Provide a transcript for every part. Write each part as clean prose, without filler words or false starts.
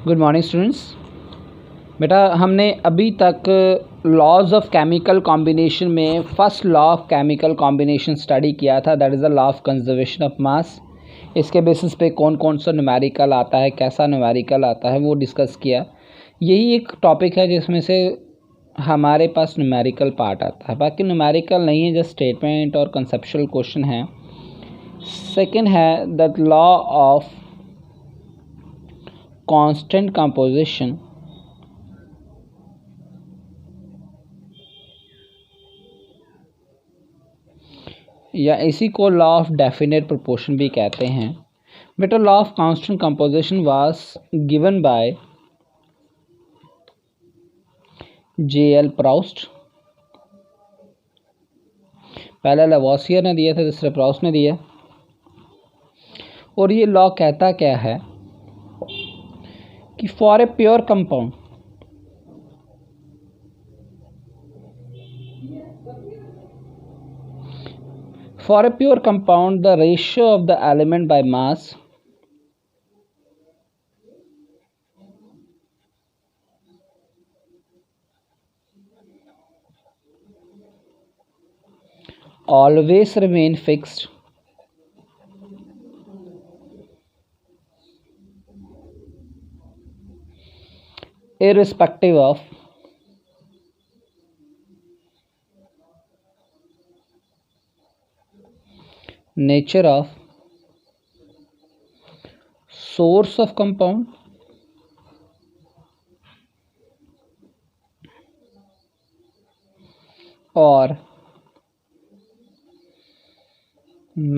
Good morning students. बेटा हमने अभी तक लॉज ऑफ केमिकल कॉम्बिनेशन में first law of chemical combination study किया था, that is the law of conservation of mass. इसके बेसिस पे कौन कौन सा न्यूमेरिकल आता है, कैसा न्यूमेरिकल आता है, वो डिस्कस किया। यही एक टॉपिक है जिसमें से हमारे पास न्यूमेरिकल पार्ट आता है, बाकी न्यूमेरिकल नहीं है, जस्ट स्टेटमेंट और कंसेप्चुअल क्वेश्चन है। सेकेंड है the law of constant composition, या इसी को लॉ ऑफ डेफिनेट प्रोपोर्शन भी कहते हैं। बेटा law of constant composition was given by J.L. Proust. पहला लवॉसियर ने दिया था, दूसरा प्राउस्ट ने दिया। और ये लॉ कहता क्या है कि for a pure compound the ratio of the element by mass always remain fixed irrespective of nature of source of compound or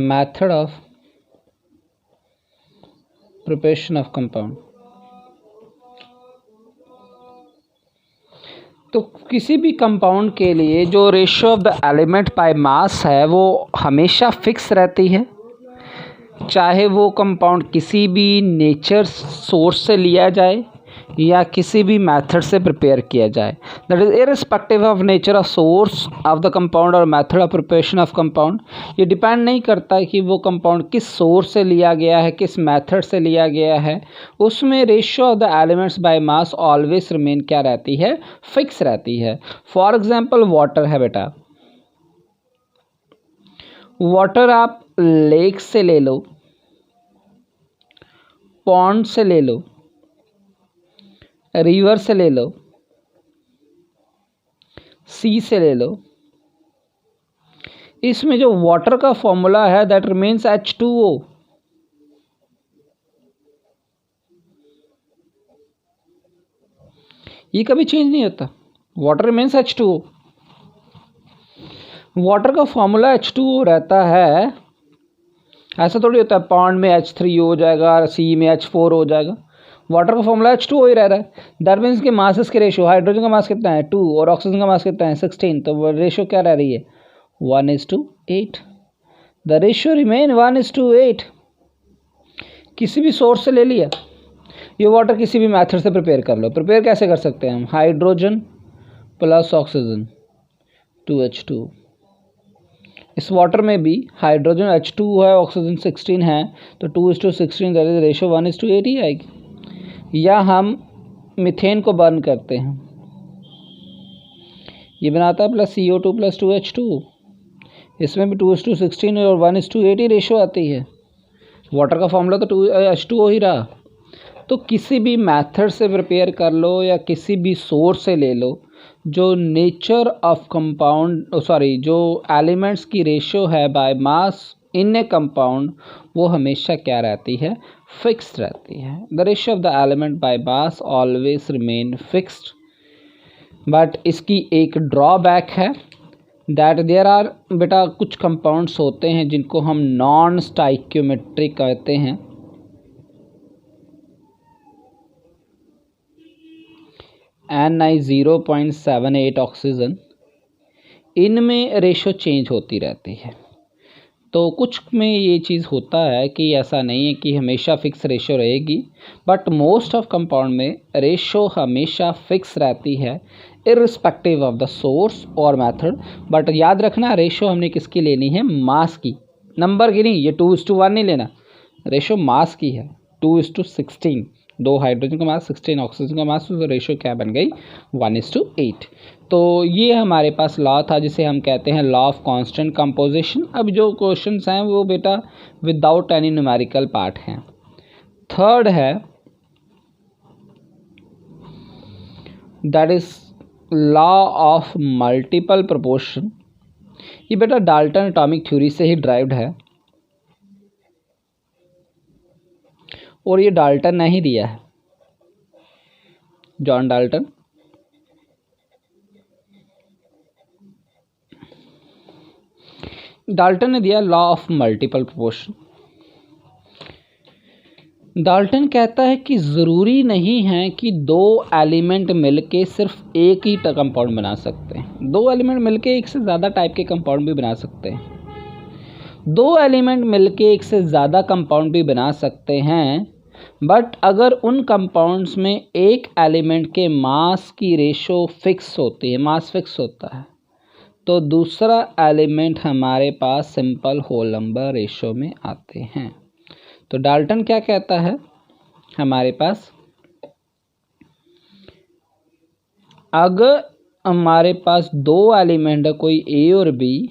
method of preparation of compound। तो किसी भी कंपाउंड के लिए जो ratio of the element by mass है वो हमेशा fix रहती है, चाहे वो कंपाउंड किसी भी नेचर सोर्स से लिया जाए या किसी भी मेथड से प्रिपेयर किया जाए। That is irrespective of nature of source of the compound और method of preparation of compound. ये डिपेंड नहीं करता कि वो कंपाउंड किस सोर्स से लिया गया है, किस मेथड से लिया गया है, उसमें ratio of the elements by mass always remain क्या रहती है, फिक्स रहती है। फॉर एग्जाम्पल वाटर है बेटा, वाटर आप लेक से ले लो, पॉन्ड से ले लो, रिवर से ले लो, सी से ले लो, इसमें जो वाटर का फॉर्मूला है दैट रिमेन्स H2O। ये कभी चेंज नहीं होता, वाटर रिमेन्स H2O। वाटर का फॉर्मूला H2O रहता है, ऐसा थोड़ी होता है पॉन्ड में H3 हो जाएगा, सी में H4 हो जाएगा। वाटर का फॉर्मूला H2O ही रह रहा है। दैट मीन्स कि मासेस के रेशियो, हाइड्रोजन का मास कितना है 2 और ऑक्सीजन का मास कितना है 16, तो रेशियो क्या रह रही है 1:8। The ratio remain 1:8। किसी भी सोर्स से ले लिया, ये वाटर किसी भी मेथड से प्रिपेयर कर लो। प्रिपेयर कैसे कर सकते हैं हम, हाइड्रोजन प्लस ऑक्सीजन 2H2। इस वाटर में भी हाइड्रोजन H2 है, ऑक्सीजन 16 है, तो 2:16 दैट इज रेशियो 1:8 ही आएगी। या हम मीथेन को बर्न करते हैं, ये बनाता है +CO2 + 2H2, इसमें भी 2:16 और 1:8 ही रेशियो आती है। वाटर का फॉर्मूला तो 2H2O ही रहा। तो किसी भी मेथड से प्रिपेयर कर लो या किसी भी सोर्स से ले लो, जो नेचर ऑफ कंपाउंड जो एलिमेंट्स की रेशियो है by mass in A compound, वो हमेशा क्या रहती है, फिक्स्ड रहती है। The ratio of the element by mass always remain fixed. But इसकी एक ड्रॉबैक है दैट देयर आर, बेटा कुछ कंपाउंड्स होते हैं जिनको हम नॉन स्टाइक्योमेट्रिक कहते हैं। Ni 0.78 ऑक्सीजन, इनमें रेशो चेंज होती रहती है। तो कुछ में ये चीज़ होता है कि ऐसा नहीं है कि हमेशा फिक्स रेशो रहेगी, बट मोस्ट ऑफ कंपाउंड में रेशो हमेशा फिक्स रहती है इररिस्पेक्टिव ऑफ द सोर्स और मेथड। बट याद रखना रेशो हमने किसकी लेनी है, मास की, नंबर की नहीं। ये 2:1 नहीं लेना, रेशो मास की है 2:16। 2 हाइड्रोजन का मास 16 ऑक्सीजन का मास, तो रेशियो क्या बन गई 1:8। तो ये हमारे पास लॉ था जिसे हम कहते हैं लॉ ऑफ कांस्टेंट कंपोजिशन। अब जो क्वेश्चंस हैं वो बेटा विदाउट एनी न्यूमेरिकल पार्ट हैं। थर्ड है that is law of multiple proportion. ये बेटा डाल्टन एटॉमिक थ्योरी से ही ड्राइव्ड है और ये डाल्टन ने ही दिया है, जॉन डाल्टन। डाल्टन ने दिया law of multiple proportion. Dalton कहता है कि ज़रूरी नहीं है कि 2 एलिमेंट मिलके सिर्फ एक ही कंपाउंड बना सकते हैं। 2 एलिमेंट मिलके एक से ज़्यादा टाइप के कंपाउंड भी बना सकते हैं। 2 एलिमेंट मिलके एक से ज़्यादा कंपाउंड भी बना सकते हैं, बट अगर उन कंपाउंड्स में एक एलिमेंट के मास की रेशो फिक्स होती है, मास फिक्स होता है, तो दूसरा एलिमेंट हमारे पास सिंपल होल नंबर रेशो में आते हैं। तो डाल्टन क्या कहता है हमारे पास, अगर हमारे पास 2 एलिमेंट है कोई ए और बी,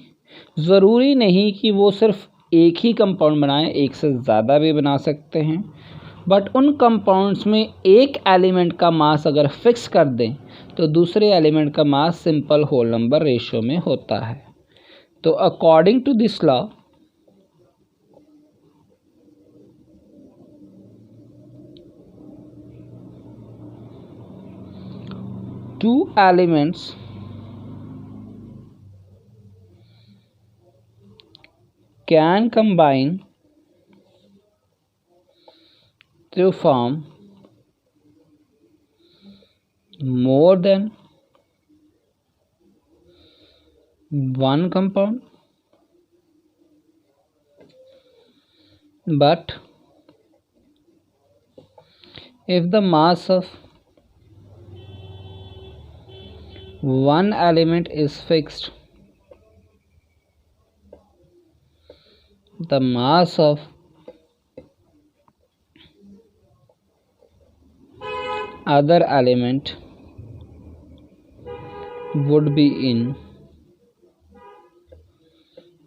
ज़रूरी नहीं कि वो सिर्फ एक ही कंपाउंड बनाएं, एक से ज़्यादा भी बना सकते हैं, बट उन कंपाउंड्स में एक एलिमेंट का मास अगर फिक्स कर दें तो दूसरे एलिमेंट का mass simple whole number ratio में होता है। तो according to this law, two elements can combine to form more than one compound, but if the mass of one element is fixed, the mass of other element would be in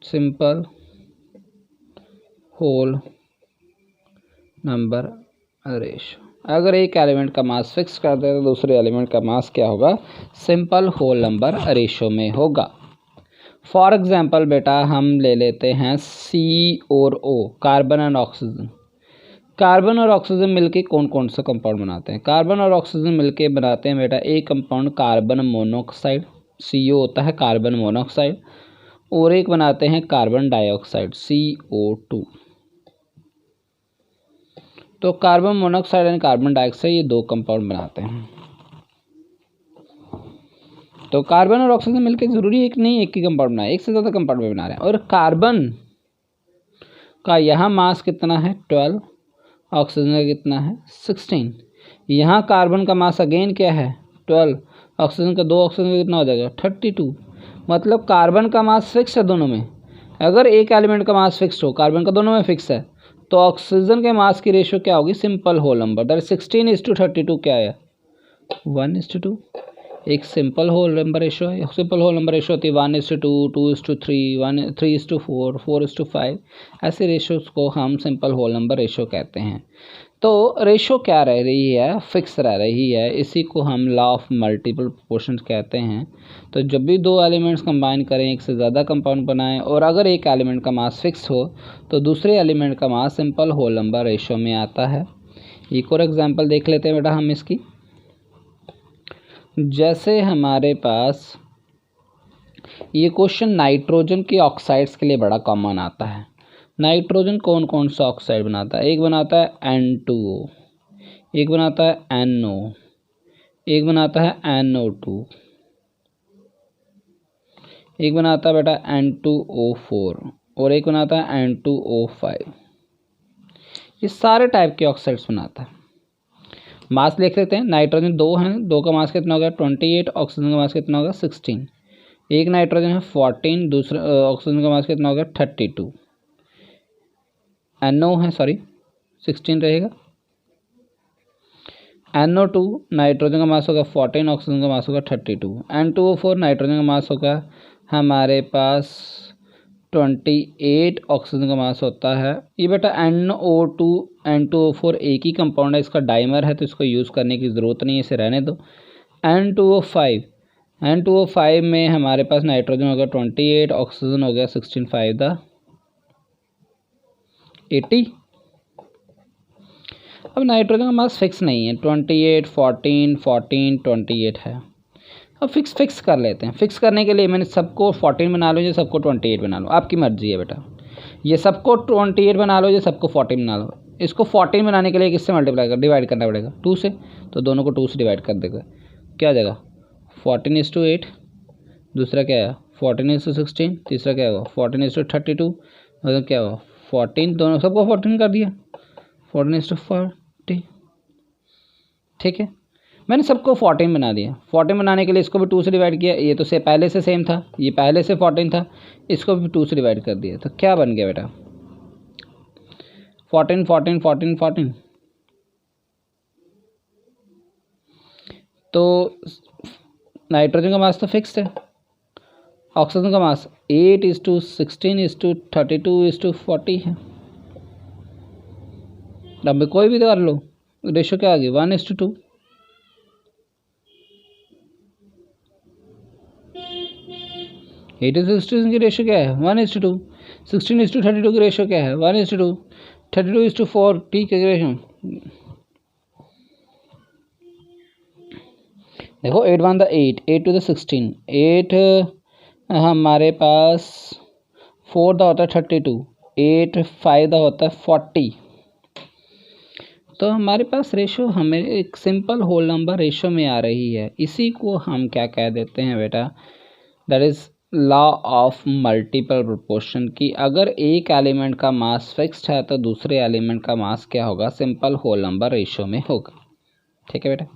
simple whole number ratio। अगर एक element का mass fix कर दे तो दूसरे element का मास क्या होगा, simple whole number ratio में होगा। फॉर एग्जांपल बेटा हम ले लेते हैं सी और ओ, कार्बन एंड ऑक्सीजन। कार्बन और ऑक्सीजन मिलके कौन कौन सा कंपाउंड बनाते हैं, कार्बन और ऑक्सीजन मिलके बनाते हैं बेटा एक कंपाउंड कार्बन मोनोऑक्साइड, CO होता है कार्बन मोनोऑक्साइड, और एक बनाते हैं कार्बन डाइऑक्साइड CO2। तो carbon monoxide and carbon dioxide ये 2 कंपाउंड बनाते हैं। तो कार्बन और ऑक्सीजन मिलकर जरूरी एक नहीं एक ही कंपाउंड बनाए, एक से ज़्यादा कंपाउंड भी बना रहे हैं। और कार्बन का यहाँ मास कितना है 12, ऑक्सीजन का कितना है 16। यहाँ कार्बन का मास अगेन क्या है 12, ऑक्सीजन का 2 ऑक्सीजन का कितना हो जाएगा 32। मतलब कार्बन का मास फिक्स है दोनों में। अगर एक एलिमेंट का मास फिक्स हो, कार्बन का दोनों में फिक्स है, तो ऑक्सीजन के मास की रेशियो क्या होगी, सिंपल होल नंबर, दैट 16:32 क्या है 1:2। एक सिंपल होल नंबर रेशियो है। सिंपल होल नंबर रेशियो होती है 1:2, 2:3, 3:4, 4:5। ऐसे रेशियोज को हम सिंपल होल नंबर रेशियो कहते हैं। तो रेशियो क्या रह रही है, फिक्स रह रही है, इसी को हम लॉ ऑफ मल्टीपल प्रोपोर्शन कहते हैं। तो जब भी 2 एलिमेंट्स कंबाइन करें, एक से ज़्यादा कंपाउंड बनाएं, और अगर एक एलिमेंट का मास फिक्स हो तो दूसरे एलिमेंट का mass simple whole number ratio में आता है। एक और एग्जांपल देख लेते हैं बेटा हम इसकी। जैसे हमारे पास ये क्वेश्चन नाइट्रोजन के ऑक्साइड्स के लिए बड़ा कॉमन आता है। नाइट्रोजन कौन कौन सा ऑक्साइड बनाता है, एक बनाता है N2O, एक बनाता है NO, एक बनाता है NO2, एक बनाता है बेटा N2O4 और एक बनाता है N2O5। ये सारे टाइप के ऑक्साइड्स बनाता है। मास लिख लेते हैं, नाइट्रोजन 2 हैं, 2 का मास कितना होगा 28, ऑक्सीजन का मास कितना होगा 16। एक नाइट्रोजन है 14, दूसरा ऑक्सीजन का मास कितना होगा 32। NO है 16 रहेगा। NO2 नाइट्रोजन का मास होगा 14, ऑक्सीजन का मास होगा 32। N2O4 नाइट्रोजन का मास होगा हमारे पास 28, ऑक्सीजन का मास होता है। ये बेटा NO2 N2O4 एक ही कंपाउंड है, इसका डाइमर है तो इसको यूज़ करने की ज़रूरत नहीं है, इसे रहने दो। N2O5 में हमारे पास नाइट्रोजन होगा 28, ऑक्सीजन हो गया 16, 5 द 80। अब नाइट्रोजन का मास फिक्स नहीं है, 28, 14, 14, 28 है। अब फिक्स कर लेते हैं। फिक्स करने के लिए मैंने सबको 14 बना लो, ये सबको 28 बना लो, आपकी मर्जी है बेटा। ये सबको 28 बना लो, ये सबको 14 बना लो। इसको 14 बनाने के लिए किससे मल्टीप्लाई कर डिवाइड करना पड़ेगा, 2 से, तो दोनों को 2 से डिवाइड कर देगा। क्या आ जाएगा 14:8, दूसरा क्या है 14:16, तीसरा क्या होगा 14:32, मतलब क्या होगा 14, दोनों सबको 14 कर दिया 14:40। ठीक है, मैंने सबको 14 बना दिया। 14 बनाने के लिए इसको भी 2 से डिवाइड किया, ये तो से पहले से सेम था, ये पहले से 14 था, इसको भी 2 से डिवाइड कर दिया, तो क्या बन गया बेटा 14, 14, 14, 14। तो नाइट्रोजन का मास तो फिक्स्ड है, ऑक्सीजन का मास 8:16:32:40 है। अब कोई भी कर लो, रेशो क्या आ गई 1:2। की रेशो क्या है 1:2। 16:32 की रेशो क्या है 1:2। 32:4 ठीक है रेशो। देखो 8 1 8, 8 2 16, 8 हमारे पास 4 दा होता है 32, 8 5 दा होता है 40। तो हमारे पास रेशो हमें एक सिंपल होल नंबर रेशो में आ रही है। इसी को हम क्या कह देते हैं बेटा, that is law of multiple proportion की अगर एक एलिमेंट का मास फिक्स्ड है तो दूसरे एलिमेंट का मास क्या होगा, सिंपल होल नंबर रेशो में होगा। ठीक है बेटा।